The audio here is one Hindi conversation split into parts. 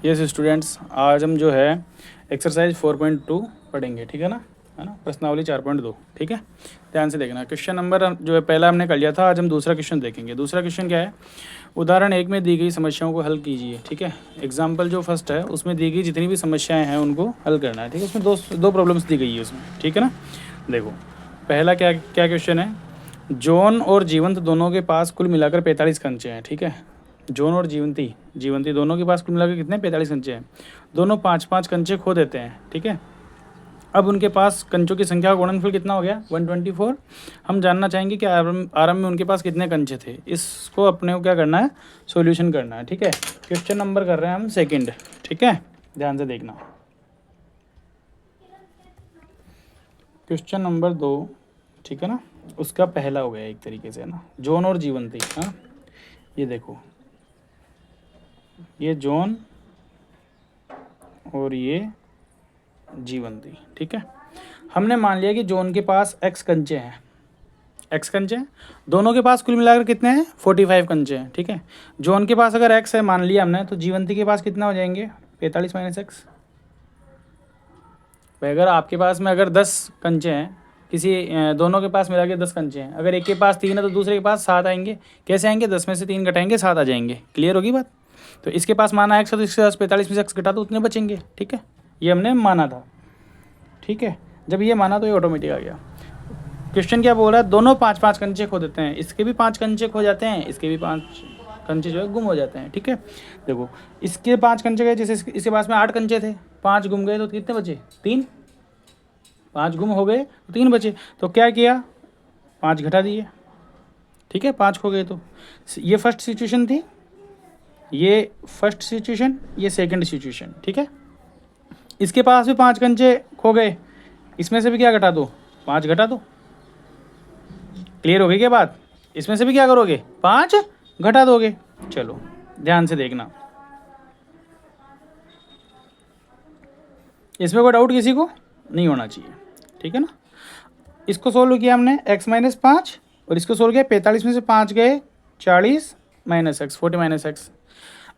यस स्टूडेंट्स, आज हम जो है एक्सरसाइज 4.2 पढ़ेंगे, ठीक है ना प्रश्नावली 4.2, ठीक है। ध्यान से देखना। क्वेश्चन नंबर जो है पहला हमने कर लिया था, आज हम दूसरा क्वेश्चन देखेंगे। दूसरा क्वेश्चन क्या है? उदाहरण 1 में दी गई समस्याओं को हल कीजिए, ठीक है। एग्जाम्पल जो फर्स्ट है उसमें दी गई जितनी भी समस्याएं हैं उनको हल करना है, ठीक है। उसमें दो प्रॉब्लम्स दी गई है उसमें, ठीक है ना। देखो पहला क्या क्या क्वेश्चन है। जॉन और जीवंत दोनों के पास कुल मिलाकर 45 कंचे हैं, ठीक है। जॉन और जीवंती दोनों के पास कुल मिलाकर कितने 45 कंचे हैं। दोनों 5-5 कंचे खो देते हैं, ठीक है। अब उनके पास कंचों की संख्या का गुणनफल कितना हो गया 124। हम जानना चाहेंगे कि आरंभ में उनके पास कितने कंचे थे। इसको अपने को क्या करना है, सॉल्यूशन करना है, ठीक है। क्वेश्चन नंबर कर रहे हैं हम सेकंड, ठीक है। ध्यान से देखना। क्वेश्चन नंबर 2, ठीक है ना, उसका पहला हो गया एक तरीके से ना, जॉन और जीवंती। हाँ ये देखो, ये जॉन और ये जीवंती, ठीक है। हमने मान लिया कि जॉन के पास x कंचे हैं, x कंचे हैं। दोनों के पास कुल मिलाकर कितने हैं 45 कंचे हैं, ठीक है। जॉन के पास अगर x है मान लिया हमने, तो जीवंती के पास कितना हो जाएंगे 45 माइनस x। भाई अगर आपके पास में अगर 10 कंचे हैं, किसी दोनों के पास मिला के 10 कंचे हैं, अगर एक के पास 3 है तो दूसरे के पास 7 आएंगे। कैसे आएंगे, 10 में से 3 घटाएंगे 7 आ जाएंगे। क्लियर होगी बात। तो इसके पास माना x है तो इसके पास 45 में से x घटा तो उतने बचेंगे, ठीक है। ये हमने माना था, ठीक है। जब ये माना तो ये ऑटोमेटिक आ गया। क्वेश्चन क्या बोल रहा है, दोनों 5-5 कंचे खो देते हैं। इसके भी 5 कंचे खो जाते हैं, इसके भी 5 कंचे जो है गुम हो जाते हैं, ठीक है। देखो इसके 5 कंचे गए, जैसे इसके पास में 8 कंचे थे, 5 गुम गए तो कितने बचे 3। 5 गुम हो गए तो 3 बचे। तो क्या किया, 5 घटा दिए, ठीक है। 5 खो गए तो ये फर्स्ट सिचुएशन थी, ये फर्स्ट सिचुएशन, ये सेकंड सिचुएशन, ठीक है। इसके पास भी 5 कंचे खो गए, इसमें से भी क्या घटा दो 5 घटा दो। क्लियर हो गई क्या बात। इसमें से भी क्या करोगे 5 घटा दोगे। चलो ध्यान से देखना, इसमें कोई डाउट किसी को नहीं होना चाहिए, ठीक है ना। इसको सोल्व किया हमने x माइनस 5, और इसको सोल्व किया 45 में से 5 गए 40 माइनस एक्स 40 माइनस एक्स।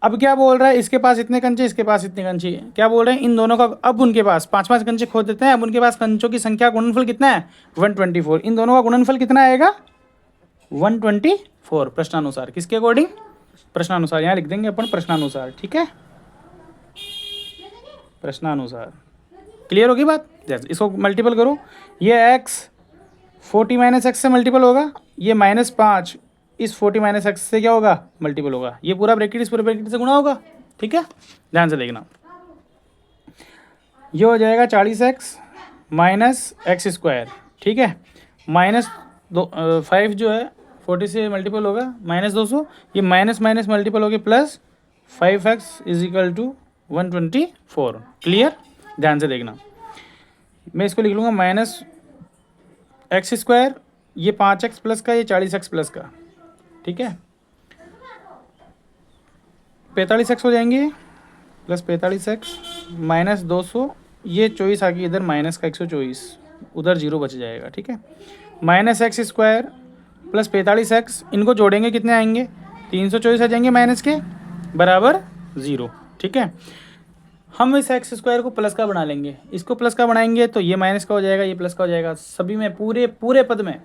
अब क्या बोल रहा है, इसके पास इतने कंचे, इसके पास इतने कंचे। क्या बोल रहे हैं, इन दोनों का अब उनके पास 5-5 कंचे खो देते हैं। अब उनके पास कंचों की संख्या गुणनफल कितना है 124। इन दोनों का गुणनफल कितना आएगा 124 प्रश्नानुसार। किसके अकॉर्डिंग, प्रश्नानुसार। यहाँ लिख देंगे अपन प्रश्नानुसार, ठीक है, प्रश्नानुसार। क्लियर होगी बात। जैसे इसको मल्टीपल करो, ये x 40 माइनस एक्स से मल्टीपल होगा, ये -5 इस 40 माइनस एक्स से क्या होगा मल्टीपल होगा, ये पूरा ब्रैकेट इस पूरे ब्रैकेट से गुणा होगा, ठीक है। ध्यान से देखना, ये हो जाएगा 40x माइनस एक्स स्क्वायर, ठीक है। माइनस 5 जो है 40 से मल्टीपल होगा -200, ये माइनस माइनस मल्टीपल हो गया plus 5x is equal to 124। Clear. ध्यान से देखना, मैं इसको लिख लूँगा माइनस एक्स स्क्वायर, ये 5x प्लस का, ये 40x प्लस का, ठीक है। 45x हो जाएंगे प्लस 45x माइनस 200, ये 24 आ गई इधर, माइनस का 124, उधर 0 बच जाएगा, ठीक है। Minus X square plus 45x, इनको जोड़ेंगे कितने आएंगे 324 आ जाएंगे माइनस के, बराबर 0, ठीक है। हम इस एक्स स्क्वायर को प्लस का बना लेंगे, इसको प्लस का बनाएंगे तो ये माइनस का हो जाएगा, ये प्लस का हो जाएगा। सभी में पूरे पद में,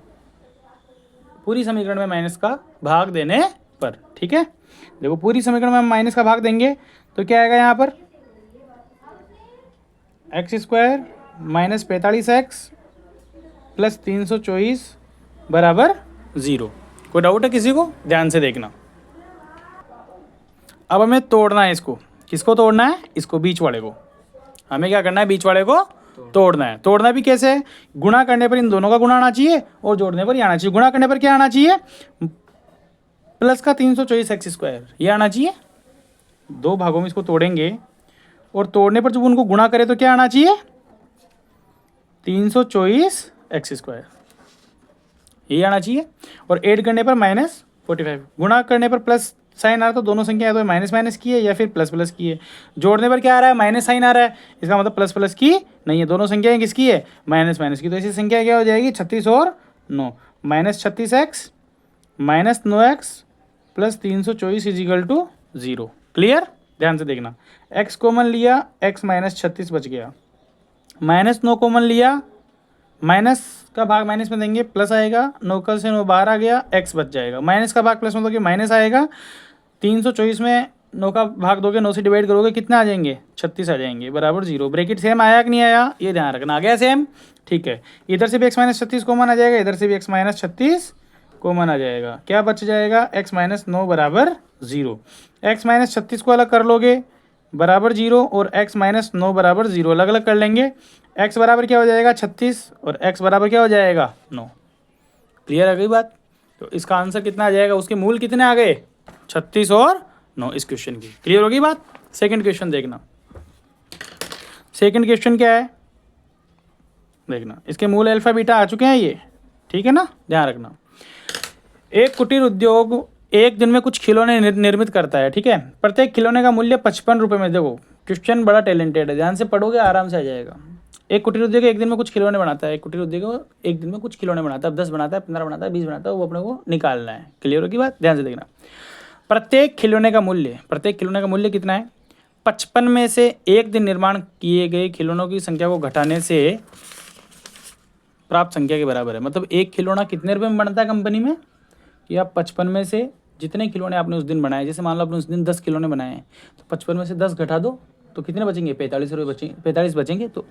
पूरी समीकरण में माइनस का भाग देने पर, ठीक है। देखो पूरी समीकरण में हम माइनस का भाग देंगे तो क्या आएगा यहाँ पर X square minus 45x plus 324 बराबर 0। कोई डाउट है किसी को, ध्यान से देखना। अब हमें तोड़ना है इसको, किसको तोड़ना है, इसको बीच वाले को। हमें क्या करना है, बीच वाले को तोड़ना है। तोड़ना भी कैसे है, गुणा करने पर इन दोनों का गुणा आना चाहिए और जोड़ने पर ये आना चाहिए। गुणा करने पर क्या आना चाहिए, प्लस का 324 एक्स स्क्वायर, ये आना चाहिए। 2 भागों में इसको तोड़ेंगे और तोड़ने पर जब उनको गुणा करें तो क्या आना चाहिए 324 एक्स स्क्वायर, ये आना चाहिए। और ऐड करने पर -45, गुणा करने पर प्लस साइन आ रहा है तो दोनों संख्या या तो माइनस माइनस की है या फिर प्लस प्लस की है। जोड़ने पर क्या आ रहा है माइनस साइन आ रहा है, इसका मतलब प्लस प्लस की नहीं है, दोनों संख्याएं किसकी है माइनस माइनस की। तो ऐसी संख्या क्या हो जाएगी 36 और 9, -36x -9x plus 324 is equal to 0। Clear. ध्यान से देखना, x कॉमन लिया, x माइनस 36 बच गया, -9 कॉमन लिया, माइनस का भाग माइनस में देंगे प्लस आएगा, 9 का से 9 बाहर आ गया, x बच जाएगा, माइनस का भाग प्लस में दोगे माइनस आएगा, 324 में 9 का भाग दोगे, 9 से डिवाइड करोगे, कितना आ जाएंगे 36 आ जाएंगे, बराबर 0। ब्रैकेट सेम आया कि नहीं आया, ये ध्यान रखना, आ गया सेम, ठीक है। इधर से भी x माइनस 36 कॉमन आ जाएगा, इधर से भी x माइनस 36 कॉमन आ जाएगा, क्या बच जाएगा x माइनस 9 बराबर 0। x माइनस 36 को अलग कर लोगे बराबर 0 और x माइनस 9 बराबर 0 अलग अलग कर लेंगे, x बराबर क्या हो जाएगा 36 और x बराबर क्या हो जाएगा 9। क्लियर आ गई बात। तो इसका आंसर कितना आ जाएगा, उसके मूल कितने आ गए 36 और 9 इस क्वेश्चन की। क्लियर होगी बात। सेकंड क्वेश्चन देखना, सेकंड क्वेश्चन क्या है देखना, इसके मूल अल्फा बीटा आ चुके हैं ये, ठीक है ना, ध्यान रखना। एक कुटीर उद्योग एक दिन में कुछ खिलौने निर्मित करता है, ठीक है। प्रत्येक खिलौने का मूल्य 55 रुपये में। देखो क्वेश्चन बड़ा टैलेंटेड है, ध्यान से पढ़ोगे आराम से आ जाएगा। एक कुटीर उद्योग एक दिन में कुछ खिलौने बनाता है, एक कुटीर उद्योग एक दिन में कुछ खिलौने बनाता है, 10 बनाता है, 15 बनाता है, 20 बनाता है, वो अपने को निकालना है। क्लियर होगी बात, ध्यान से देखना। प्रत्येक खिलौने का मूल्य कितना है, 55 में से एक दिन निर्माण किए गए खिलौनों की संख्या को घटाने से प्राप्त संख्या के बराबर है। मतलब एक खिलौना कितने रुपए में बनता है कंपनी में, कि आप 55 में से जितने खिलौने आपने उस दिन बनाए, जैसे मान लो आपने उस दिन 10 खिलौने बनाए हैं, तो 55 में से 10 घटा दो तो कितने बचेंगे, 45 रुपये बचेंगे, 45 बचेंगे। तो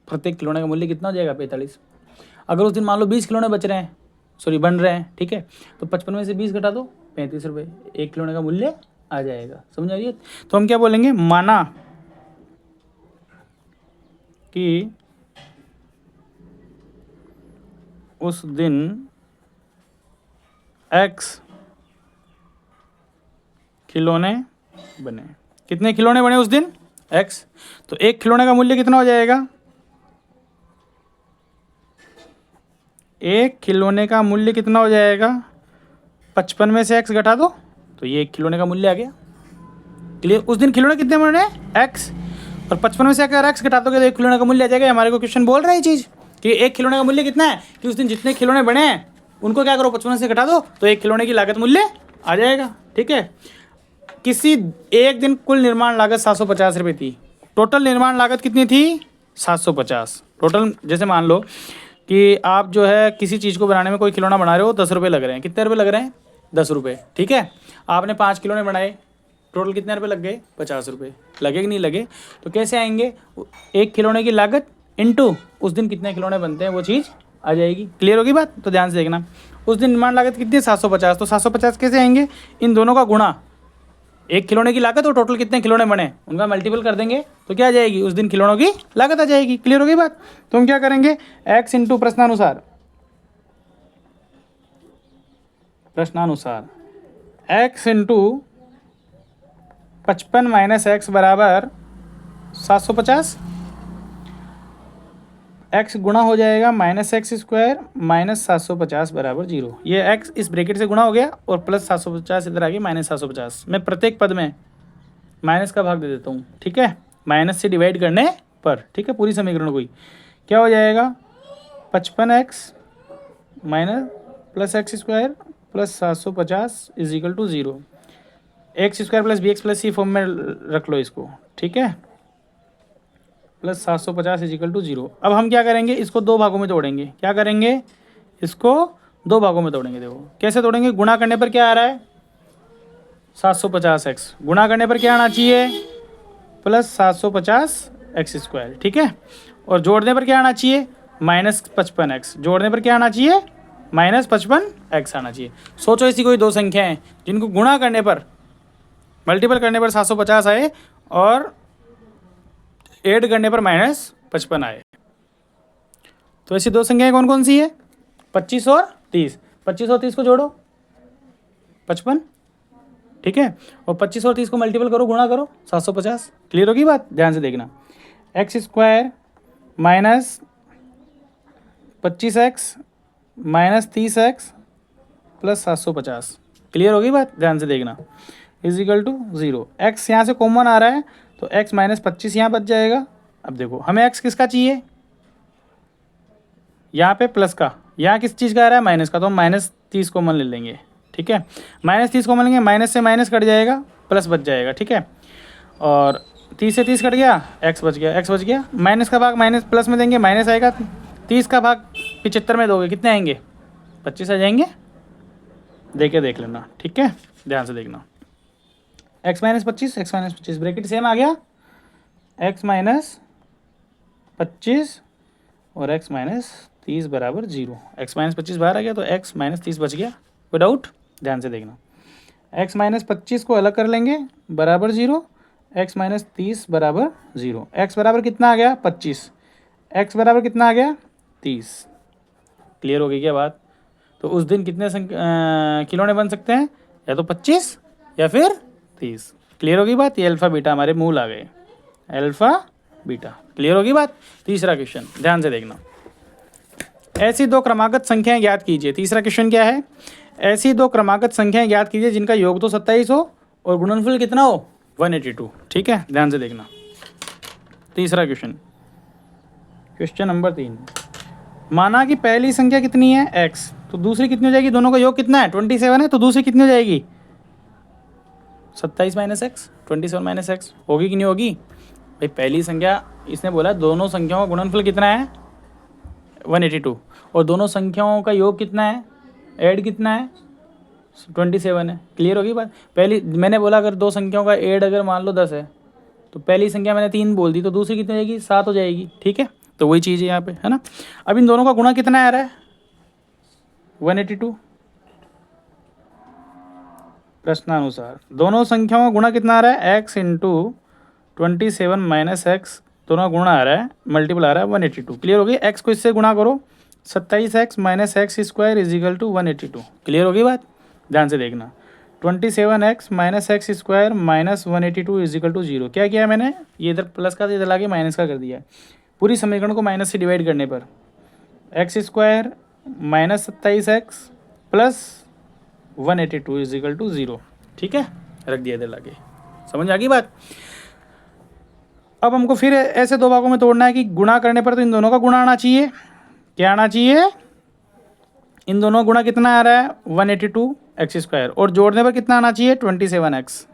प्रत्येक खिलौने का मूल्य कितना हो जाएगा 45। अगर उस दिन मान लो 20 खिलौने बन रहे हैं, ठीक है, तो 55 में से 20 घटा दो 35 रुपये, एक खिलौने का मूल्य आ जाएगा। समझ आइए। तो हम क्या बोलेंगे, माना कि उस दिन x खिलौने बने। कितने खिलौने बने उस दिन, x। तो एक खिलौने का मूल्य कितना हो जाएगा, एक खिलौने का मूल्य कितना हो जाएगा, 55 में से x घटा दो तो ये एक खिलौने का मूल्य आ गया। क्लियर। उस दिन खिलौने कितने बने, x, और 55 में से अगर x घटा दोगे तो एक खिलौने का मूल्य आ जाएगा। हमारे को क्वेश्चन बोल रहा है ये चीज़ कि एक खिलौने का मूल्य कितना है, कि उस दिन जितने खिलौने बने हैं उनको क्या करो 55 से घटा दो तो एक खिलौने की लागत मूल्य आ जाएगा। ठीक है। किसी एक दिन कुल निर्माण लागत 750 रुपये थी। टोटल निर्माण लागत कितनी थी, 750। टोटल जैसे मान लो कि आप जो है किसी चीज़ को बनाने में कोई खिलौना बना रहे हो, 10 रुपये लग रहे हैं। कितने रुपये लग रहे हैं, 10 रुपये। ठीक है। आपने 5 खिलौने बनाए, टोटल कितने रुपये लग गए, 50 रुपये। लगे कि नहीं लगे। तो कैसे आएंगे, एक खिलौने की लागत इनटू उस दिन कितने खिलौने बनते हैं वो चीज़ आ जाएगी। क्लियर होगी बात। तो ध्यान से देखना, उस दिन निर्माण लागत कितनी है, 750। तो 750 कैसे आएंगे, इन दोनों का गुणा, एक खिलौने की लागत और टोटल कितने खिलौने बने उनका मल्टीपल कर देंगे तो क्या आ जाएगी, उस दिन खिलौनों की लागत आ जाएगी। क्लियर होगी बात। तो हम क्या करेंगे, x इंटू प्रश्नानुसार x इंटू 55 माइनस x बराबर 750। x गुणा हो जाएगा माइनस एक्स स्क्वायर माइनस 750 बराबर 0। ये x इस ब्रैकेट से गुणा हो गया और प्लस 750 इधर आ गया माइनस 750। मैं प्रत्येक पद में माइनस का भाग दे देता हूँ। ठीक है, माइनस से डिवाइड करने पर। ठीक है, पूरी समीकरण को ही क्या हो जाएगा, 55x minus plus X square plus 750 is equal to 0। X square plus B X plus C form में रख लो इसको। ठीक है, प्लस 750 इज इक्वल टू 0। अब हम क्या करेंगे, इसको दो भागों में तोड़ेंगे। क्या करेंगे, इसको दो भागों में तोड़ेंगे। देखो कैसे तोड़ेंगे, गुणा करने पर क्या आ रहा है, 750x। गुणा करने पर क्या आना चाहिए, प्लस 750 एक्स स्क्वायर। ठीक है, और जोड़ने पर क्या आना चाहिए, माइनस 55x। जोड़ने पर क्या आना चाहिए, माइनस 55x आना चाहिए। सोचो ऐसी कोई दो संख्या हैं जिनको गुणा करने पर, मल्टीपल करने पर 750 आए और ऐड करने पर माइनस 55 आए। तो ऐसी दो संख्याएं कौन कौन सी है, 25 और 30। 25 और 30 को जोड़ो 55। ठीक है, और 25 और 30 को मल्टीपल करो, गुणा करो 750। क्लियर होगी बात। ध्यान से देखना, x square minus 25x minus 30x plus 750। Clear होगी बात। ध्यान से देखना, इज इक्वल टू 0। एक्स यहाँ से कॉमन आ रहा है तो x माइनस 25 यहाँ बच जाएगा। अब देखो हमें x किसका चाहिए, यहाँ पे प्लस का, यहाँ किस चीज़ का आ रहा है, माइनस का। तो हम माइनस 30 कॉमन ले लेंगे। ठीक है, माइनस 30 कॉमन लेंगे, माइनस से माइनस कट जाएगा, प्लस बच जाएगा, ठीक है। और 30 से 30 कट गया, एक्स बच गया, एक्स बच गया। माइनस का भाग माइनस प्लस में देंगे, माइनस आएगा। 30 का भाग 75 में दोगे, कितने आएंगे? 25 आ जाएंगे। देख लेना, ठीक है, ध्यान से देखना। x minus 25, x minus 25 bracket same आ गया, x माइनस 25 और x माइनस 30 बराबर 0। x माइनस 25 बाहर आ गया तो x माइनस 30 बच गया। कोई डाउट? ध्यान से देखना। x माइनस 25 को अलग कर लेंगे, बराबर 0, x माइनस 30 बराबर 0। x बराबर कितना आ गया? 25। x बराबर कितना आ गया? 30। क्लियर हो गई क्या बात? तो उस दिन कितने खिलौने बन सकते हैं? या तो 25 या फिर 30। क्लियर होगी बात? ये अल्फ़ा बीटा हमारे मूल आ गए, अल्फ़ा बीटा। क्लियर होगी बात? तीसरा क्वेश्चन ध्यान से देखना। ऐसी दो क्रमागत संख्याएं ज्ञात कीजिए। तीसरा क्वेश्चन क्या है? ऐसी दो क्रमागत संख्याएं ज्ञात कीजिए जिनका योग तो 27 हो और गुणनफल कितना हो? 182। ठीक है, ध्यान से देखना। तीसरा क्वेश्चन, क्वेश्चन नंबर 3। माना कि पहली संख्या कितनी है? x, तो दूसरी कितनी हो जाएगी? दोनों का योग कितना है? 27 है, तो दूसरी कितनी हो जाएगी? 27 माइनस एक्स, 27 माइनस एक्स। होगी कि नहीं होगी भाई? पहली संख्या, इसने बोला दोनों संख्याओं का गुणनफल कितना है? 182। और दोनों संख्याओं का योग कितना है? ऐड कितना है? 27 है। क्लियर होगी बात? पहली मैंने बोला अगर दो संख्याओं का ऐड अगर मान लो 10 है, तो पहली संख्या मैंने 3 बोल दी, तो दूसरी कितनी हो जाएगी? 7 हो जाएगी। ठीक है, तो वही चीज़ है यहाँ पे, है ना। अब इन दोनों का गुणा कितना आ रहा है? 182। प्रश्नानुसार दोनों संख्याओं का गुणा कितना आ रहा है? x इंटू 27 माइनस एक्स, दोनों का गुणा आ रहा है, मल्टीपल आ रहा है 182। क्लियर हो गई? x को इससे गुणा करो, 27x minus X square is equal to 182। Clear होगी बात? ध्यान से देखना। 27x minus X square minus 182 is equal to 0। क्या किया मैंने? ये इधर प्लस का इधर लाके माइनस का कर दिया है। पूरी समीकरण को माइनस से डिवाइड करने पर X square minus 27x plus 182 is equal to 0। ठीक है, रख दिया इधर लाके। समझ आ गई बात? अब हमको फिर ऐसे दो भागों में तोड़ना है कि गुणा करने पर तो इन दोनों का गुणा आना चाहिए। क्या आना चाहिए? इन दोनों का गुणा कितना आ रहा है? 182 एक्स स्क्वायर। और जोड़ने पर कितना आना चाहिए? 27x।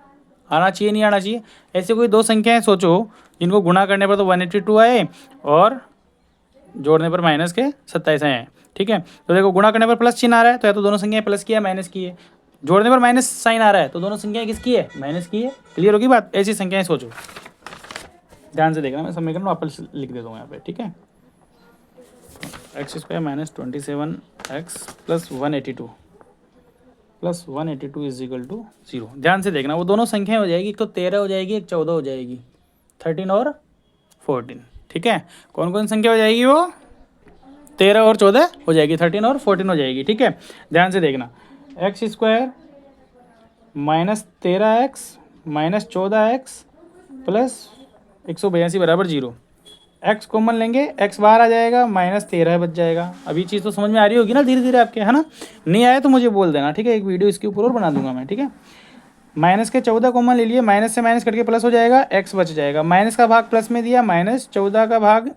आना चाहिए नहीं आना चाहिए? ऐसे कोई दो संख्याएं सोचो जिनको गुणा करने पर तो 182 आए और जोड़ने पर माइनस के 27 आए। ठीक है, तो देखो गुणा करने पर प्लस चिन्ह आ रहा है, तो या तो दोनों संख्याएं प्लस की है माइनस की है। जोड़ने पर माइनस साइन आ रहा है, तो दोनों संख्याएं किसकी है? माइनस की है। क्लियर होगी बात? ऐसी संख्याएं सोचो। ध्यान से देखना, मैं समीकरण वापस लिख देता हूँ यहाँ पे। ठीक है, X square minus 27x plus 182 is equal to 0। ध्यान से देखना, वो दोनों संख्याएं हो जाएगी, एक तो 13 हो जाएगी, एक 14 हो जाएगी, 13 और 14। ठीक है, कौन कौन संख्या हो जाएगी? वो 13 और 14 हो जाएगी, 13 और 14 हो जाएगी। ठीक है, ध्यान से देखना। X square minus 13x minus 14x plus 182 बराबर 0। x कॉमन लेंगे, x बाहर आ जाएगा, माइनस 13 बच जाएगा। अभी चीज़ तो समझ में आ रही होगी ना धीरे धीरे आपके, है ना। नहीं आया तो मुझे बोल देना, ठीक है, एक वीडियो इसके ऊपर और बना दूंगा मैं। ठीक है, माइनस के 14 कॉमन ले लिए, माइनस से माइनस करके प्लस हो जाएगा, x बच जाएगा। माइनस का भाग प्लस में दिया, माइनस 14 का भाग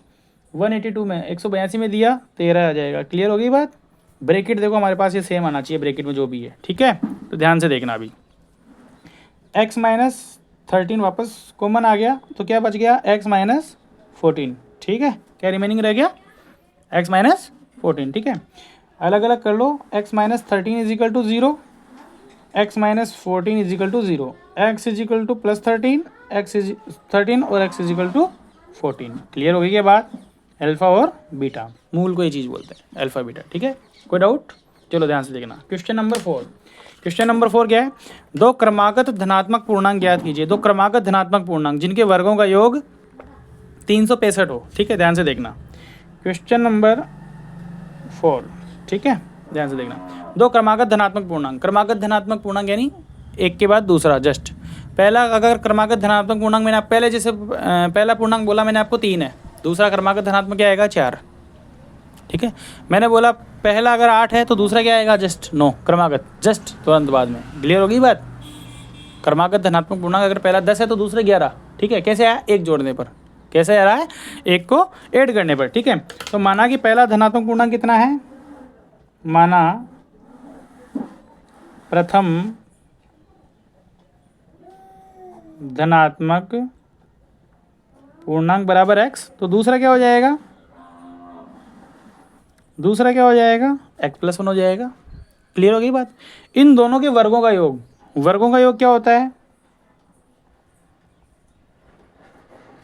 182 में 182 में दिया, 13 आ जाएगा। क्लियर हो गई बात? ब्रैकेट देखो हमारे पास ये सेम आना चाहिए ब्रैकेट में जो भी है। ठीक है, तो ध्यान से देखना। अभी x माइनस 13 वापस कॉमन आ गया, तो क्या बच गया? x minus 14। ठीक है, क्या रिमेनिंग रह गया? x minus 14। ठीक है, अलग अलग कर लो। x minus 13 is equal to 0, x minus 14 is equal to 0, x is equal to plus 13, x is 13 और x is equal to 14। Clear हो गई ये बात? अल्फा और बीटा, मूल को ये चीज़ बोलते हैं, अल्फा बीटा। ठीक है, कोई डाउट? चलो ध्यान से देखना। Question number 4। क्वेश्चन नंबर 4 क्या है? दो क्रमागत धनात्मक पूर्णांक ज्ञात कीजिए। दो क्रमागत धनात्मक पूर्णांक जिनके वर्गों का योग 365 हो। ठीक है, ध्यान से देखना। Question number 4। ठीक है, ध्यान से देखना। दो क्रमागत धनात्मक पूर्णांक। क्रमागत धनात्मक पूर्णांक यानी एक के बाद दूसरा, जस्ट पहला अगर क्रमागत धनात्मक पूर्णांक मैंने आप पहले जैसे पहला पूर्णांक बोला मैंने आपको 3 है, दूसरा क्रमागत धनात्मक क्या आएगा? 4। ठीक है, मैंने बोला पहला अगर 8 है तो दूसरा क्या आएगा? जस्ट 9 क्रमागत, जस्ट तुरंत बाद में। क्लियर होगी बात? क्रमागत धनात्मक पूर्णांक अगर पहला 10 है तो दूसरा 11। ठीक है, कैसे आया? एक जोड़ने पर। कैसे आ रहा है? एक को ऐड करने पर। ठीक है, तो माना कि पहला धनात्मक पूर्णांक कितना है? माना प्रथम धनात्मक पूर्णांक बराबर x, तो दूसरा क्या हो जाएगा, दूसरा क्या हो जाएगा, x+1 हो जाएगा। क्लियर हो गई बात। इन दोनों के वर्गों का योग, वर्गों का योग क्या होता है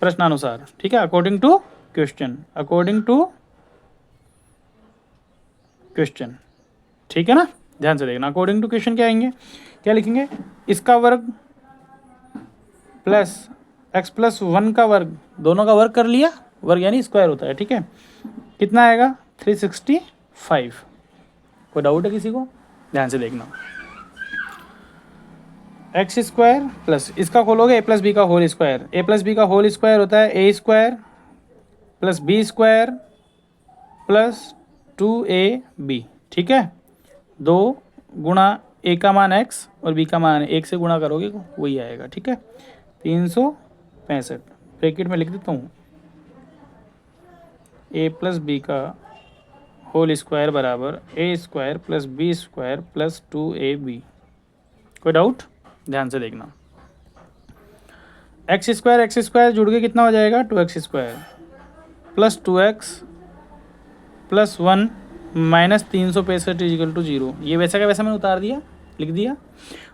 प्रश्नानुसार, ठीक है, according to question, according to question, ठीक है ना, ध्यान से देखना। अकॉर्डिंग टू क्वेश्चन क्या आएंगे, क्या लिखेंगे, इसका वर्ग प्लस x+1 का वर्ग, दोनों का वर्ग कर लिया, वर्ग यानी स्क्वायर होता है, ठीक है, कितना आएगा 365। कोई डाउट है किसी को, ध्यान से देखना। x² प्लस इसका खोलोगे a+b का होल स्क्वायर, a+b का होल स्क्वायर होता है a² plus b² plus 2ab, ठीक है, 2 गुणा a का मान x और b का मान 1 से गुणा करोगे वही आएगा, ठीक है, 365। ब्रैकेट में लिख देता हूँ a+b का होल स्क्वायर बराबर a² plus b² plus 2ab। कोई डाउट, ध्यान से देखना। x² जुड़ के कितना हो जाएगा 2x² plus 2x plus 1 minus 365 is equal to 0। ये वैसा का वैसा मैंने उतार दिया, लिख दिया,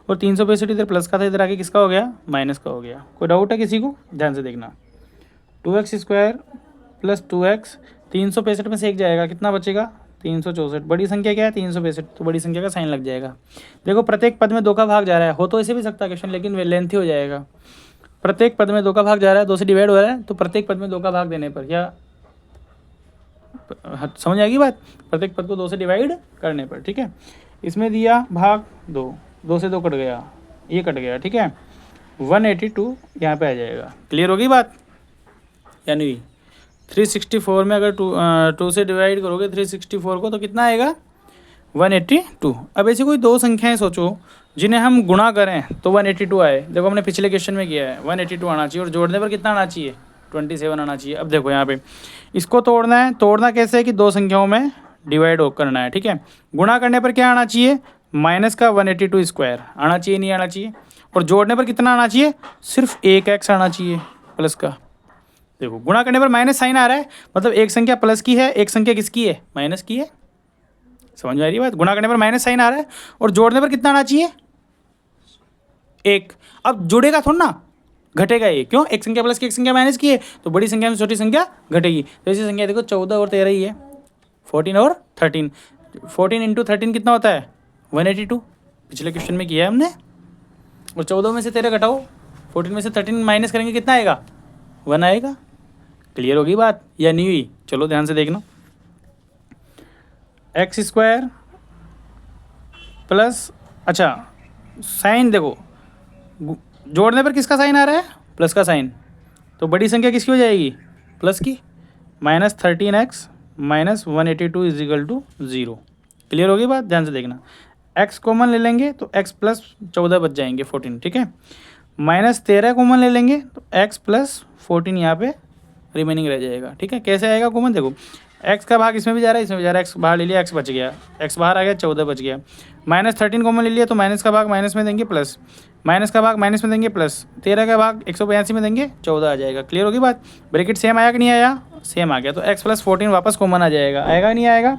और 365 इधर प्लस का था, इधर आके किसका हो गया, माइनस का हो गया। कोई डाउट है किसी को, ध्यान से देखना। 2x² प्लस 2x, 365 में से एक जाएगा, कितना बचेगा 364। बड़ी संख्या क्या है 365, तो बड़ी संख्या का साइन लग जाएगा। देखो प्रत्येक पद में 2 का भाग जा रहा है, हो तो ऐसे भी सकता है क्वेश्चन, लेकिन लेंथी हो जाएगा। प्रत्येक पद में 2 का भाग जा रहा है, 2 से डिवाइड हो रहा है, तो प्रत्येक पद में 2 का भाग देने पर क्या समझ आएगी बात, प्रत्येक पद को 2 से डिवाइड करने पर, ठीक है। इसमें दिया भाग 2, 2 से 2 कट गया, ये कट गया, ठीक है, 182 यहाँ पे आ जाएगा। क्लियर होगी बात, यानी 364 में अगर 2 से डिवाइड करोगे 364 को तो कितना आएगा 182। अब ऐसी कोई दो संख्याएं सोचो जिन्हें हम गुणा करें तो 182 आए। देखो हमने पिछले क्वेश्चन में किया है, 182 आना चाहिए, और जोड़ने पर कितना आना चाहिए 27 आना चाहिए। अब देखो यहाँ पे इसको तोड़ना है, तोड़ना कैसे है कि दो संख्याओं में डिवाइड करना है, ठीक है। गुणा करने पर क्या आना चाहिए, माइनस का 182 स्क्वायर आना चाहिए, नहीं आना चाहिए, और जोड़ने पर कितना आना चाहिए, सिर्फ एक x आना चाहिए प्लस का। देखो गुणा करने पर माइनस साइन आ रहा है, मतलब एक संख्या प्लस की है, एक संख्या किसकी है, माइनस की है। समझ में आ रही है बात, गुणा करने पर माइनस साइन आ रहा है और जोड़ने पर कितना आना चाहिए, एक। अब जुड़ेगा थोड़ा ना, घटेगा ये, क्यों, एक संख्या प्लस की एक संख्या माइनस की है, तो बड़ी संख्या में छोटी संख्या घटेगी। तो ऐसी संख्या देखो 14 और 13 ही है, 14 और 13, 14 इंटू 13 कितना होता है 182, पिछले क्वेश्चन में किया है हमने। और 14 में से 13 घटाओ, 14 में से 13 माइनस करेंगे कितना आएगा 1 आएगा। क्लियर होगी बात या नहीं हुई, चलो ध्यान से देखना। x² प्लस, अच्छा साइन देखो जोड़ने पर किसका साइन आ रहा है, प्लस का साइन, तो बड़ी संख्या किसकी हो जाएगी प्लस की, minus 13x minus 182 is equal to 0। Clear होगी बात, ध्यान से देखना। x कॉमन ले लेंगे तो x प्लस 14 बच जाएंगे 14, ठीक है, माइनस 13 कॉमन ले लेंगे तो x प्लस 14 यहाँ पे रिमेनिंग रह जाएगा, ठीक है। कैसे आएगा कॉमन, देखो x का भाग इसमें भी जा रहा है, इसमें भी जा रहा है, x बाहर ले लिया, x बच गया, x बाहर आ गया, 14 बच गया, माइनस 13 कॉमन ले लिया तो माइनस का भाग माइनस में देंगे प्लस, माइनस का भाग माइनस में देंगे प्लस, 13 का भाग 182 में देंगे 14 आ जाएगा। क्लियर होगी बात, ब्रैकेट सेम आया कि नहीं आया, सेम आ गया, तो x प्लस 14 वापस कॉमन आ जाएगा, आएगा नहीं आएगा,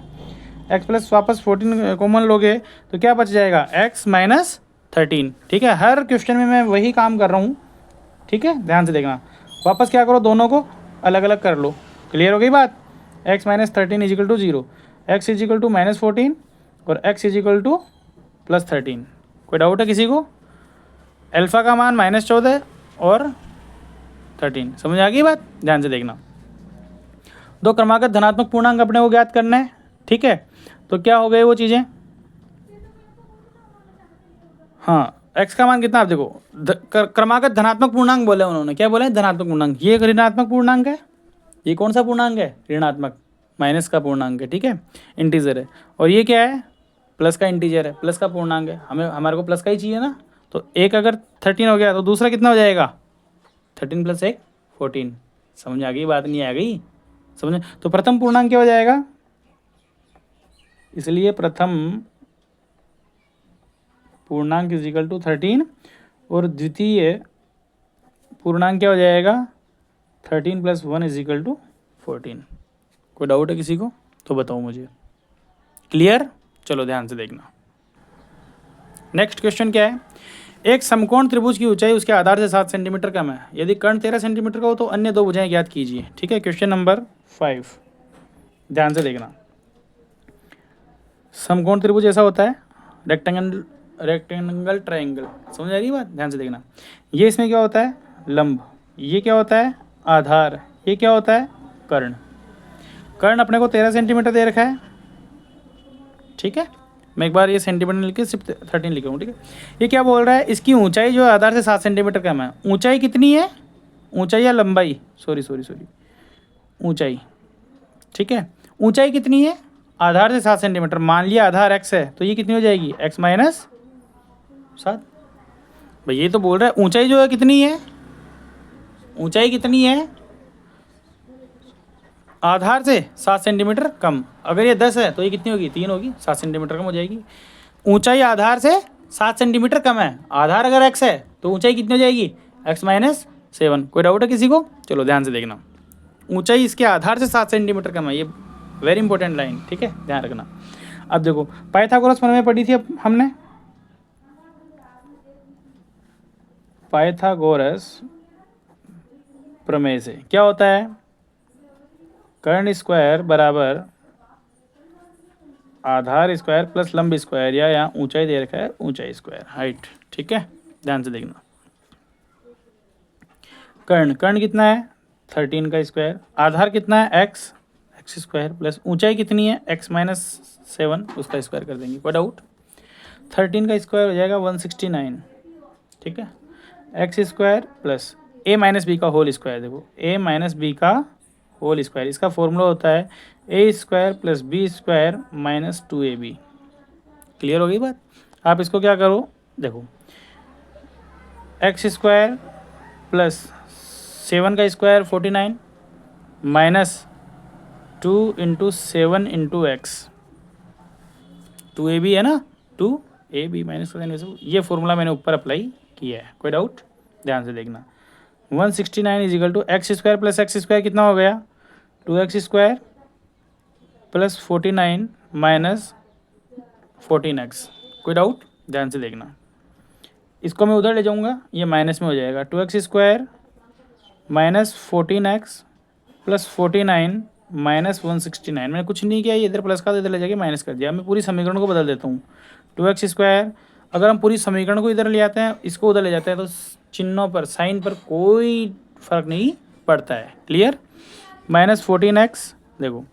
x प्लस वापस 14 कॉमन लोगे तो क्या बच जाएगा x माइनस 13, ठीक है। हर क्वेश्चन में मैं वही काम कर रहा हूँ, ठीक है, ध्यान से देखना। वापस क्या करो, दोनों को अलग अलग कर लो। क्लियर हो गई बात, x minus 13 is equal to 0, x is equal to minus 14 और x इजिकल टू प्लस 13। कोई डाउट है किसी को, अल्फ़ा का मान -14 और 13, समझ आ गई बात, ध्यान से देखना। दो क्रमागत धनात्मक पूर्णांक अपने को ज्ञात करना है, ठीक है, तो क्या हो गए वो चीज़ें, हाँ x का मान कितना, आप देखो क्रमागत धनात्मक पूर्णांक बोले उन्होंने, क्या बोले धनात्मक पूर्णांक, ये एक ऋणात्मक पूर्णांक है, ये कौन सा पूर्णांक है ऋणात्मक, माइनस का पूर्णांक है, ठीक है, इंटीजर है, और ये क्या है प्लस का इंटीजर है, प्लस का पूर्णांक है, हमारे को प्लस का ही चाहिए ना, तो एक अगर 13 हो गया तो दूसरा कितना हो जाएगा 13 प्लस 1 14। समझ आ गई बात, नहीं आ गई समझ, तो प्रथम पूर्णांक क्या हो जाएगा, इसलिए प्रथम पूर्णांक इजिकल टू 13 और द्वितीय पूर्णांक क्या हो जाएगा 13 + 1 = 14। कोई डाउट है किसी को तो बताओ मुझे। क्लियर? चलो ध्यान से देखना। नेक्स्ट क्वेश्चन क्या है, एक समकोण त्रिभुज की ऊंचाई उसके आधार से 7 सेंटीमीटर कम है, यदि कर्ण 13 सेंटीमीटर का हो तो अन्य दो भुजाएं ज्ञात कीजिए। ठीक है, क्वेश्चन नंबर 5, ध्यान से देखना। समकोण त्रिभुज ऐसा होता है, रेक्टेंगल ट्रायंगल, समझ आ रही बात? ध्यान से देखना। ये इसमें क्या होता है, लंब, ये क्या होता है, आधार, ये क्या होता है, कर्ण। कर्ण अपने को 13 सेंटीमीटर दे रखा है। ठीक है, मैं एक बार ये सेंटीमीटर लिख के सिर्फ 13 लिख रहा हूँ। ठीक है, ये क्या बोल रहा है, इसकी ऊंचाई जो है आधार से 7 सेंटीमीटर कम है। ऊंचाई कितनी है, ऊंचाई या लंबाई, सॉरी ऊंचाई। ठीक है, ऊंचाई कितनी है, आधार से 7 सेंटीमीटर। मान लिया आधार x है तो ये कितनी हो जाएगी, x - 7। भाई ये तो बोल रहा है ऊंचाई जो है कितनी है, ऊंचाई कितनी है, आधार से 7 सेंटीमीटर कम। अगर ये 10 है तो ये कितनी होगी, 3 होगी, 7 सेंटीमीटर कम हो जाएगी। ऊंचाई आधार से 7 सेंटीमीटर कम है, आधार अगर x है तो ऊंचाई कितनी हो जाएगी, x - 7। कोई डाउट है किसी को? चलो ध्यान से देखना। ऊंचाई इसके आधार से 7 सेंटीमीटर कम है, ये वेरी इंपॉर्टेंट लाइन। ठीक है, ध्यान रखना। अब देखो पाइथागोरस प्रमेय पढ़ी थी अब हमने, पाइथागोरस प्रमेय से क्या होता है, कर्ण स्क्वायर बराबर आधार स्क्वायर प्लस लंब स्क्वायर, या यहाँ ऊंचाई दे रखा है ऊंचाई स्क्वायर, हाइट। ठीक है, ध्यान से देखना। कर्ण कितना है 13 का स्क्वायर, आधार कितना है x स्क्वायर, प्लस ऊंचाई कितनी है x - 7, उसका स्क्वायर कर देंगे। कोई डाउट? 13 का स्क्वायर हो जाएगा 169। ठीक है, x square plus a - b का होल स्क्वायर। देखो a - b का होल स्क्वायर, इसका फॉर्मूला होता है a square plus b square minus 2ab। Clear हो गई बात? आप इसको क्या करो, देखो x स्क्वायर प्लस 7 का स्क्वायर 49 माइनस 2 × 7 × x, 2ab है ना, 2ab - ये फॉर्मूला मैंने ऊपर अप्लाई किया है। कोई डाउट? ध्यान से देखना। 169 = x square plus x square कितना हो गया, 2x square plus 49 minus 14x। कोई डाउट? ध्यान से देखना। इसको मैं उधर ले जाऊंगा, ये माइनस में हो जाएगा, 2x square minus 14x plus 49 minus 169। मैंने कुछ नहीं किया, ये इधर प्लस का इधर ले जाके माइनस कर दिया। मैं पूरी समीकरण को बदल देता हूँ। 2x स्क्वायर, अगर हम पूरी समीकरण को इधर ले आते हैं, इसको उधर ले जाते हैं, तो चिन्हों पर, साइन पर कोई फर्क नहीं पड़ता है। क्लियर? माइनस 14x, देखो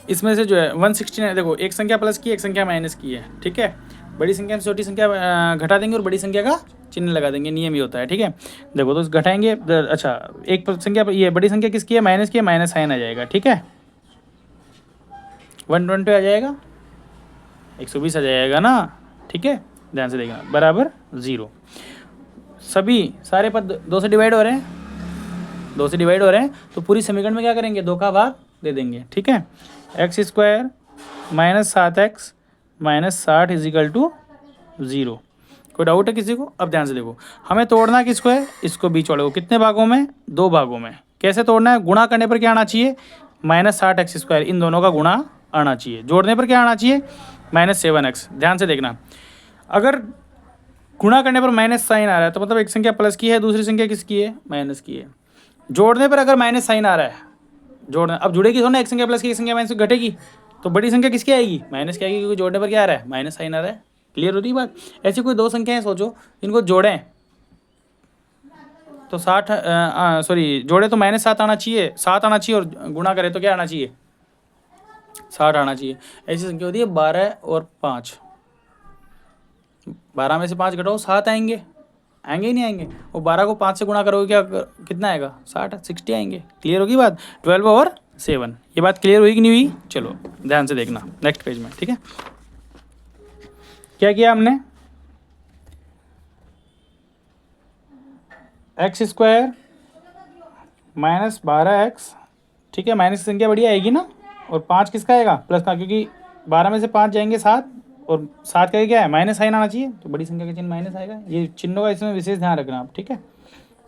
इसमें से जो है 169, देखो एक संख्या प्लस की एक संख्या माइनस की है। ठीक है, बड़ी संख्या में छोटी संख्या घटा देंगे और बड़ी संख्या का चिन्ह लगा देंगे, नियम ही होता है। ठीक है, देखो तो घटाएंगे, अच्छा एक संख्या, ये बड़ी संख्या किसकी है, माइनस की है, माइनस साइन आ जाएगा। ठीक है, 120 आ जाएगा, 120 आ जाएगा ना। ठीक है, ध्यान से देखना, बराबर 0। सभी सारे पद 2 से डिवाइड हो रहे हैं, 2 से डिवाइड हो रहे हैं, तो पूरी समीकरण में क्या करेंगे, 2 का भाग दे देंगे। ठीक है, x square minus 7x minus 60 = 0। कोई डाउट है किसी को? अब ध्यान से देखो, हमें तोड़ना किसको है, इसको बीच वाले को। कितने भागों में, 2 भागों में। कैसे तोड़ना है, गुणा करने पर क्या आना चाहिए, -60x स्क्वायर, इन दोनों का गुणा आना चाहिए। जोड़ने पर क्या आना चाहिए, -7x। ध्यान से देखना, अगर गुणा करने पर माइनस साइन आ रहा है तो मतलब एक संख्या प्लस की है, दूसरी संख्या किसकी है, माइनस की है। जोड़ने पर अगर माइनस साइन आ रहा है, जोड़ना, अब जुड़ेगी थोड़ा ना, एक संख्या प्लस की एक संख्या माइनस घटेगी, तो बड़ी संख्या किसकी आएगी, माइनस की आएगी, क्योंकि जोड़ने पर क्या आ रहा है, माइनस साइन आ रहा है। क्लियर होती है बात? ऐसी कोई 2 संख्याएं सोचो, इनको जोड़ें तो 60, सॉरी जोड़े तो -7 आना चाहिए, 7 आना चाहिए, और गुणा करें तो क्या आना चाहिए, 60 आना चाहिए। ऐसी संख्या होती है 12 और 5, 12 में से 5 घटाओ 7 आएंगे, आएंगे ही नहीं आएंगे। और 12 को 5 से गुणा करोगे क्या, कितना आएगा, 60 आएंगे। क्लियर होगी बात? 12 और 7, ये बात क्लियर हुई कि नहीं हुई? चलो ध्यान से देखना नेक्स्ट पेज में। ठीक है, क्या किया हमने, x स्क्वायर माइनस 12x, ठीक है, माइनस की संख्या बड़ी आएगी ना, और 5 किसका आएगा, प्लस का, क्योंकि 12 में से 5 जाएंगे 7, और 7 का क्या है, माइनस साइन आना चाहिए, तो बड़ी संख्या का चिन्ह माइनस आएगा। ये चिन्हों का इसमें विशेष ध्यान रखना आप। ठीक है,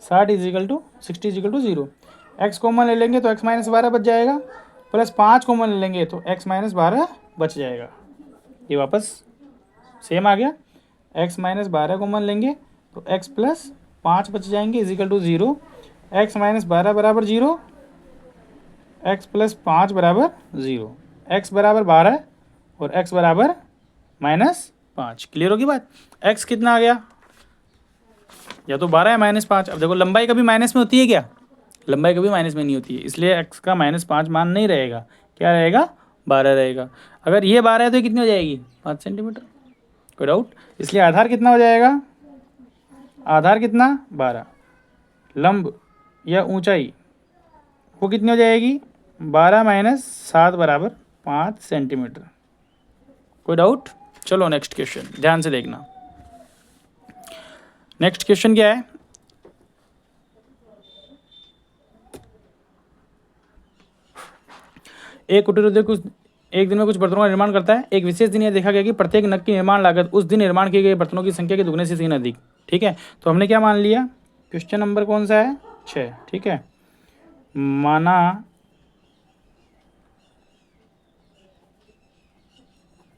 60 is equal to 60 is equal to 0। X common ले लेंगे तो एक्स माइनस 12 बच जाएगा, प्लस 5 कॉमन ले लेंगे तो एक्स माइनस 12 बच जाएगा। ये वापस सेम आ गया। एक्स माइनस 12 कॉमन लेंगे तो एक्स प्लस 5 बच जाएंगे इजिकल टू 0। एक्स माइनस 12 बराबर 0, एक्स प्लस 5 बराबर 0। एक्स बराबर 12 और एक्स बराबर -5। क्लियर होगी बात। एक्स कितना आ गया, या तो 12 है -5। अब देखो लंबाई कभी माइनस में होती है क्या, लंबाई कभी माइनस में नहीं होती है, इसलिए एक्स का -5 मान नहीं रहेगा, क्या रहेगा 12 रहेगा। अगर ये 12 है तो ये कितनी हो जाएगी 5 सेंटीमीटर, कोई डाउट। इसलिए आधार कितना हो जाएगा, आधार कितना 12, लंब या ऊंचाई वो कितनी हो जाएगी 12 - 7 बराबर 5 सेंटीमीटर। कोई डाउट। चलो नेक्स्ट क्वेश्चन ध्यान से देखना। नेक्स्ट क्वेश्चन क्या है, एक कुटीर उद्योग कुछ एक दिन में कुछ बर्तनों का निर्माण करता है। एक विशेष दिन यह देखा गया कि प्रत्येक नग की निर्माण लागत उस दिन निर्माण किए गए बर्तनों की संख्या के दुगने से 3 अधिक। ठीक है, तो हमने क्या मान लिया, क्वेश्चन नंबर कौन सा है 6। ठीक है, माना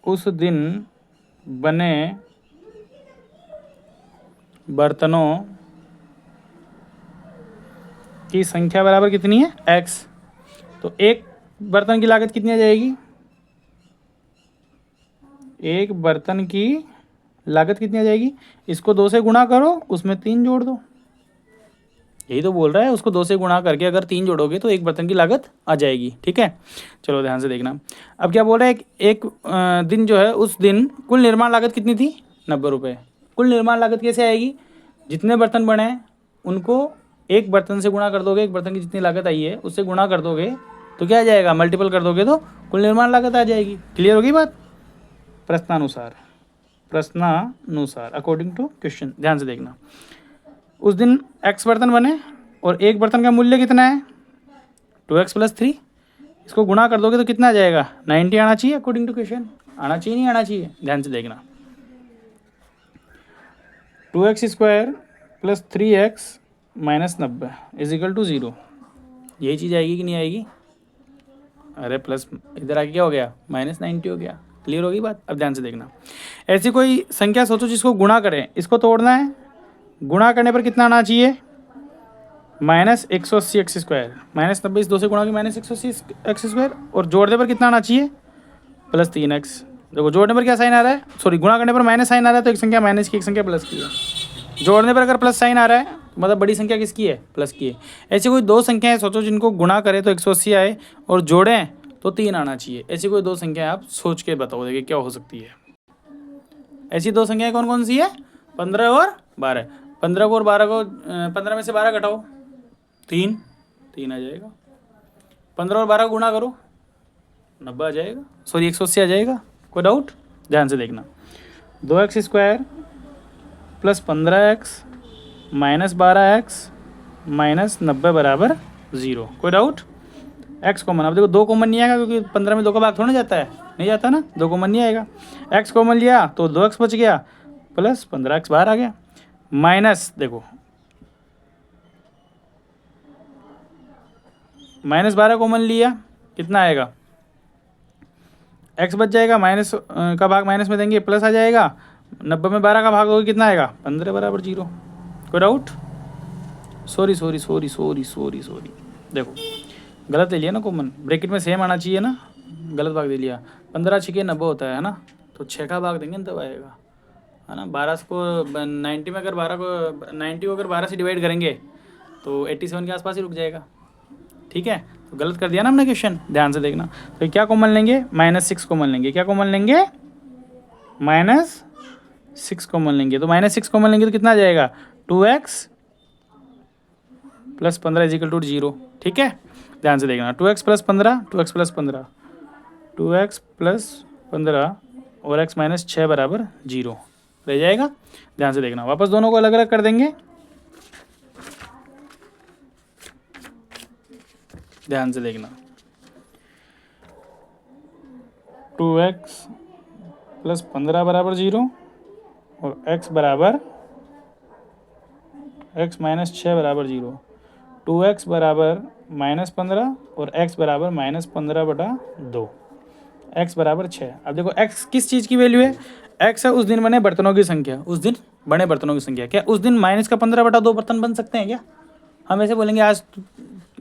उस दिन बने बर्तनों की संख्या बराबर कितनी है x। तो एक बर्तन की लागत कितनी आ जाएगी, एक बर्तन की लागत कितनी आ जाएगी, इसको 2 से गुणा करो उसमें 3 जोड़ दो, यही तो बोल रहा है। उसको 2 से गुणा करके अगर 3 जोड़ोगे तो एक बर्तन की लागत आ जाएगी। ठीक है, चलो ध्यान से देखना। अब क्या बोल रहा है, एक दिन जो है उस दिन कुल निर्माण लागत कितनी थी 90 रुपये। कुल निर्माण लागत कैसे आएगी, जितने बर्तन बने हैं उनको एक बर्तन से गुणा कर दोगे, एक बर्तन की जितनी लागत आई है उससे गुणा कर दोगे तो क्या आ जाएगा, मल्टीपल कर दोगे तो कुल निर्माण लागत आ जाएगी। क्लियर होगी बात। प्रश्नानुसार, प्रश्नानुसार अकॉर्डिंग टू क्वेश्चन, ध्यान से देखना। उस दिन x बर्तन बने और एक बर्तन का मूल्य कितना है 2x + 3। इसको गुणा कर दोगे तो कितना आ जाएगा 90 आना चाहिए अकॉर्डिंग टू क्वेश्चन। आना चाहिए नहीं आना चाहिए, ध्यान से देखना। 2x² + 3x - 90 is equal to 0। यही चीज़ आएगी कि नहीं आएगी, अरे प्लस इधर आके क्या हो गया -90 हो गया। क्लियर होगी बात। अब ध्यान से देखना, ऐसी कोई संख्या सोचो जिसको गुणा करें, इसको तोड़ना है, गुणा करने पर कितना आना चाहिए -180 x²। -90 इस 2 से गुणा की -180 x², और जोड़ने पर कितना आना चाहिए +3x। देखो जोड़ने पर क्या साइन आ रहा है, सॉरी गुणा करने पर माइनस साइन आ रहा है, तो एक संख्या माइनस की एक संख्या प्लस की है। जोड़ने पर अगर प्लस साइन आ रहा है मतलब बड़ी संख्या किसकी है प्लस की है। ऐसी कोई 2 संख्याएं सोचो जिनको गुणा करें तो 180 आए और जोड़ें तो 3 आना चाहिए। ऐसी कोई 2 संख्याएं आप सोच के बताओ, देखिए क्या हो सकती है। ऐसी 2 संख्याएं कौन कौन सी है 15 और 12। 15 को और 12 को 15 में से 12 घटाओ 3 आ जाएगा। 15 और 12 को गुणा करो 90 आ जाएगा, सॉरी 180 आ जाएगा। कोई डाउट। ध्यान से देखना, 2x² + 15x - 12x - 90 बराबर 0। कोई डाउट। x कॉमन, अब देखो 2 कॉमन नहीं आएगा क्योंकि 15 में 2 का भाग थोड़ा जाता है, नहीं जाता ना, 2 कॉमन नहीं आएगा। x कॉमन लिया तो 2x बच गया प्लस 15x बाहर आ गया, माइनस देखो -12 कॉमन लिया कितना आएगा x बच जाएगा, माइनस का भाग माइनस में देंगे प्लस आ जाएगा, 90 में 12 का भाग होगा कितना आएगा 15 बराबर 0। कोई डाउट। सॉरी देखो गलत ले लिया ना कॉमन, ब्रैकेट में सेम आना चाहिए ना, गलत भाग दे लिया। 15 6 90 होता है ना, तो 6 का भाग देंगे तब आएगा, है ना। 12 को 90 में अगर 12 को 90 को अगर 12 से डिवाइड करेंगे तो 87 के आसपास ही रुक जाएगा। ठीक है, तो गलत कर दिया ना हमने क्वेश्चन। ध्यान से देखना, तो क्या कॉमन लेंगे -6 कॉमन लेंगे। क्या कॉमन लेंगे -6 कॉमन लेंगे, तो -6 कॉमन लेंगे तो कितना आ जाएगा 2x + 15 = 0। ठीक है, ध्यान से देखना, 2x + 15 2x + 15 2x + 15 और x - 6 बराबर 0 रह जाएगा। ध्यान से देखना, वापस दोनों को अलग अलग कर देंगे। ध्यान से देखना, 2x + 15 बराबर 0 और x बराबर x माइनस 6 बराबर 0, 2x बराबर -15 और x बराबर -15/2, x बराबर 6। अब देखो x किस चीज़ की वैल्यू है, x है उस दिन बने बर्तनों की संख्या, उस दिन बने बर्तनों की संख्या। क्या उस दिन -15/2 बर्तन बन सकते हैं क्या? हम ऐसे बोलेंगे आज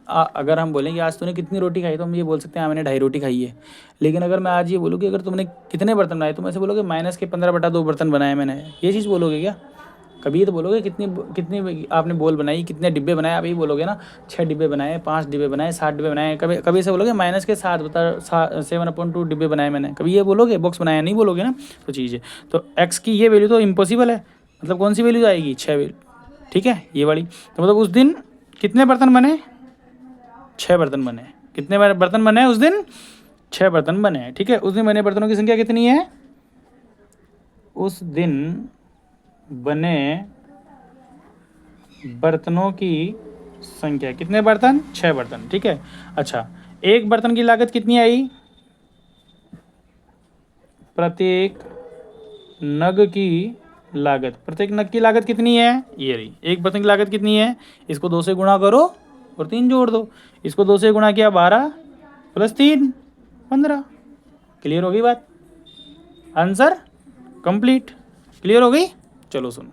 अगर हम बोलेंगे आज तूने कितनी रोटी खाई तो हम ये बोल सकते हैं हाँ मैंने 2.5 रोटी खाई है। लेकिन अगर मैं आज ये बोलूँ कि अगर तुमने कितने बर्तन बनाए, तुम ऐसे बोलोगे -15/2 बर्तन बनाए मैंने, ये चीज़ बोलोगे क्या? कभी ये तो बोलोगे कितनी कितनी आपने बोल बनाई, कितने डिब्बे बनाए, आप यही बोलोगे ना 6 डिब्बे बनाए, 5 डिब्बे बनाए, 7 डिब्बे बनाए। कभी कभी ऐसे बोलोगे -7 बता 7/2 डिब्बे बनाए मैंने, कभी ये बोलोगे? बॉक्स बनाया नहीं बोलोगे ना। तो चीज़ है, तो x की ये वैल्यू तो इम्पॉसिबल है, मतलब कौन सी वैल्यू आएगी? 6 वैल्यू, ठीक है ये वाली। तो मतलब उस दिन कितने बर्तन बने? 6 बर्तन बने। कितने बर्तन बने उस दिन? 6 बर्तन बने, ठीक है। उस दिन बने बर्तनों की संख्या कितनी है? उस दिन बने बर्तनों की संख्या, कितने बर्तन? 6 बर्तन, ठीक है। अच्छा, एक बर्तन की लागत कितनी आई? प्रत्येक नग की लागत, प्रत्येक नग की लागत कितनी है? ये रही। एक बर्तन की लागत कितनी है? इसको 2 से गुणा करो और 3 जोड़ दो। इसको 2 से गुणा किया 12 + 3 15। क्लियर हो गई बात? Answer complete. क्लियर हो गई? चलो सुनो।